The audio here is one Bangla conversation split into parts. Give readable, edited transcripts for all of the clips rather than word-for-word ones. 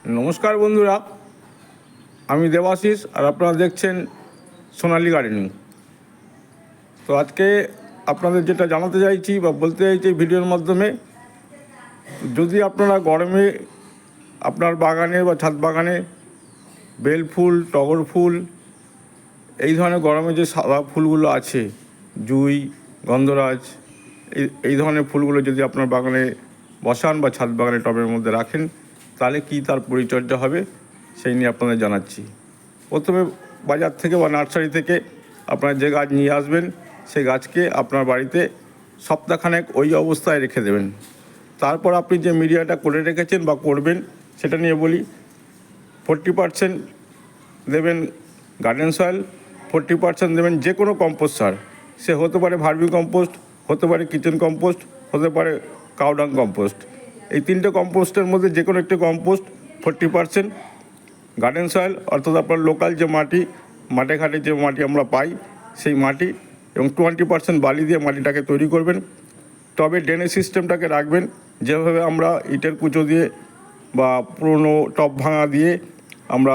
নমস্কার বন্ধুরা, আমি দেবাশিস আর আপনারা দেখছেন সোনালী গার্ডেনিং। তো আজকে আপনাদের যেটা জানাতে চাইছি বা বলতে চাইছি ভিডিওর মাধ্যমে, যদি আপনারা গরমে আপনার বাগানে বা ছাদ বাগানে বেল ফুল, টগর ফুল, এই ধরনের গরমে যে সাদা ফুলগুলো আছে, জুঁই, গন্ধরাজ, এই ধরনের ফুলগুলো যদি আপনার বাগানে বসান বা ছাদ বাগানে টবের মধ্যে রাখেন, তাহলে কি তার পরিচর্যা হবে সেই নিয়ে আপনাদের জানাচ্ছি। প্রথমে বাজার থেকে বা নার্সারি থেকে আপনারা যে গাছ নিয়ে আসবেন, সেই গাছকে আপনার বাড়িতে সপ্তাহখানেক ওই অবস্থায় রেখে দেবেন। তারপর আপনি যে মিডিয়াটা করে রেখেছেন বা করবেন সেটা নিয়ে বলি। 40% দেবেন গার্ডেন সয়েল, 40% দেবেন যে কোনো কম্পোস্ট সার। সে হতে পারে ভার্মি কম্পোস্ট, হতে পারে কিচেন কম্পোস্ট, হতে পারে কাউডাং কম্পোস্ট। এই তিনটে কম্পোস্টের মধ্যে যে কোনো একটি কম্পোস্ট 40%, গার্ডেন সয়েল অর্থাৎ আপনার লোকাল যে মাটি, মাঠে ঘাটে যে মাটি আমরা পাই সেই মাটি, এবং 20% বালি দিয়ে মাটিটাকে তৈরি করবেন। তবে ড্রেনেজ সিস্টেমটাকে রাখবেন যেভাবে আমরা ইটের কুচো দিয়ে বা পুরনো টব ভাঙা দিয়ে আমরা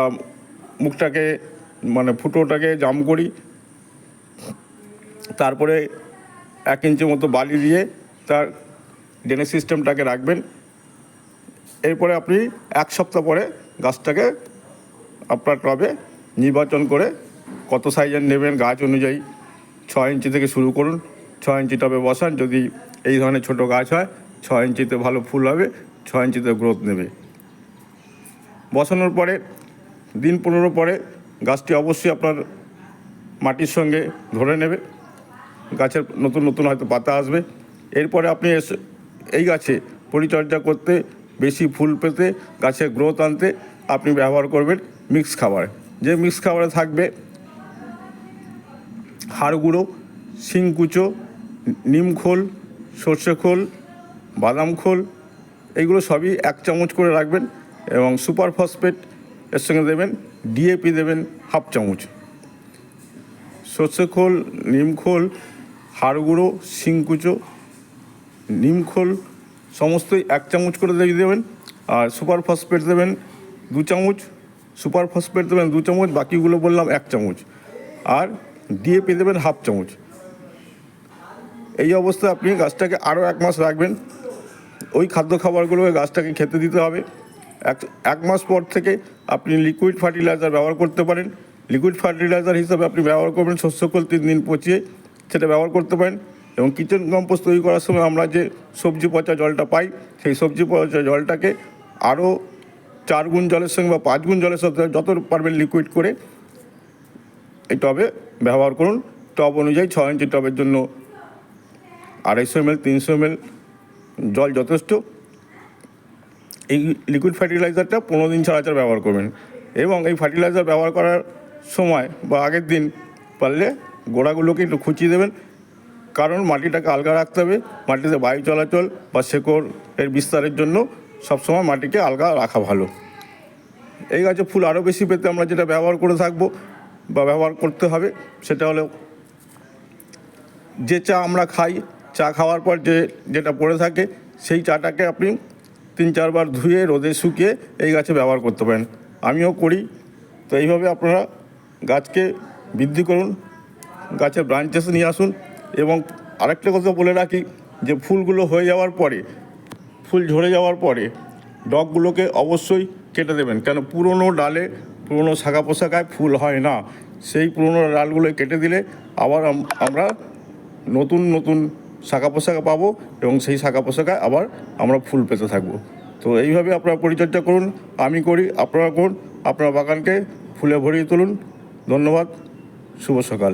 মুখটাকে ফুটোটাকে জাম করি, তারপরে 1 ইঞ্চি মতো বালি দিয়ে তার ড্রেনেজ সিস্টেমটাকে রাখবেন। এরপরে আপনি 1 সপ্তাহ পরে গাছটাকে আপনার টবে নির্বাচন করে কত সাইজের নেবেন গাছ অনুযায়ী 6 ইঞ্চি থেকে শুরু করুন। 6 ইঞ্চি টবে বসান। যদি এই ধরনের ছোট গাছ হয় 6 ইঞ্চিতে ভালো ফুল হবে, 6 ইঞ্চিতে গ্রোথ নেবে। বসানোর পরে দিন 15 পরে গাছটি অবশ্যই আপনার মাটির সঙ্গে ধরে নেবে, গাছের নতুন নতুন হয়তো পাতা আসবে। এরপরে আপনি এই গাছে পরিচর্যা করতে, বেশি ফুল পেতে, গাছের গ্রোথ আনতে আপনি ব্যবহার করবেন মিক্স খাবার। যে মিক্স খাবারে থাকবে হাড় গুঁড়ো, শিংকুচো, নিম খোল, সর্ষে খোল, বাদাম খোল, এইগুলো সবই 1 চামচ করে রাখবেন। এবং সুপার ফসফেট এর সঙ্গে দেবেন, ডিএপি দেবেন 1/2 চামচ। সর্ষে খোল, নিম খোল, হাড় গুঁড়ো, শিংকুচো, নিম খোল সমস্তই 1 চামচ করে দিয়ে দেবেন। আর সুপার ফসফেট দেবেন 2 চামচ, সুপার ফসফেট দেবেন 2 চামচ, বাকিগুলো বললাম 1 চামচ। আর ডিএপি দেবেন 1/2 চামচ। এই অবস্থায় আপনি গাছটাকে আরও 1 মাস রাখবেন। ওই খাদ্য খাবারগুলোকে গাছটাকে খেতে দিতে হবে। 1 মাস পর থেকে আপনি লিকুইড ফার্টিলাইজার ব্যবহার করতে পারেন। লিকুইড ফার্টিলাইজার হিসাবে আপনি ব্যবহার করবেন শস্য খোল 3 দিন পচিয়ে, সেটা ব্যবহার করতে পারেন। এবং কিচেন কম্পোস্ট তৈরি করার সময় আমরা যে সবজি পচা জলটা পাই, সেই সবজি পচা জলটাকে আরও 4 গুণ জলের সঙ্গে বা 5 গুণ জলের সাথে যত পারবেন লিকুইড করে এই টবে ব্যবহার করুন। টব অনুযায়ী 6 ইঞ্চি টবের জন্য 250 ml, 300 ml জল যথেষ্ট। এই লিকুইড ফার্টিলাইজারটা 15 দিন ছাড়া ছাড়া ব্যবহার করবেন। এবং এই ফার্টিলাইজার ব্যবহার করার সময় বা আগের দিন পারলে গোড়াগুলোকে একটু খুঁচিয়ে দেবেন, কারণ মাটিটাকে আলগা রাখতে হবে। মাটিতে বায়ু চলাচল বা শেকড় এর বিস্তারের জন্য সবসময় মাটিকে আলগা রাখা ভালো। এই গাছে ফুল আরও বেশি পেতে আমরা যেটা ব্যবহার করে থাকবো বা ব্যবহার করতে হবে, সেটা হলো যে চা আমরা খাই, চা খাওয়ার পর যেটা পড়ে থাকে সেই চাটাকে আপনি 3-4 বার ধুয়ে রোদে শুকিয়ে এই গাছে ব্যবহার করতে পারেন। আমিও করি। তো এইভাবে আপনারা গাছকে বৃদ্ধি করুন, গাছের ব্রাঞ্চেস নিয়ে আসুন। এবং আরেকটা কথা বলে রাখি, যে ফুলগুলো হয়ে যাওয়ার পরে, ফুল ঝরে যাওয়ার পরে ডগগুলোকে অবশ্যই কেটে দেবেন, কেন পুরনো ডালে, পুরনো শাখা পোশাকায় ফুল হয় না। সেই পুরনো ডালগুলো কেটে দিলে আবার আমরা নতুন নতুন শাখা পোশাকা পাবো, এবং সেই শাখা পোশাকায় আবার আমরা ফুল পেতে থাকবো। তো এইভাবে আপনারা পরিচর্যা করুন, আমি করি, আপনারা করুন, আপনার বাগানকে ফুলে ভরিয়ে তুলুন। ধন্যবাদ, শুভ সকাল।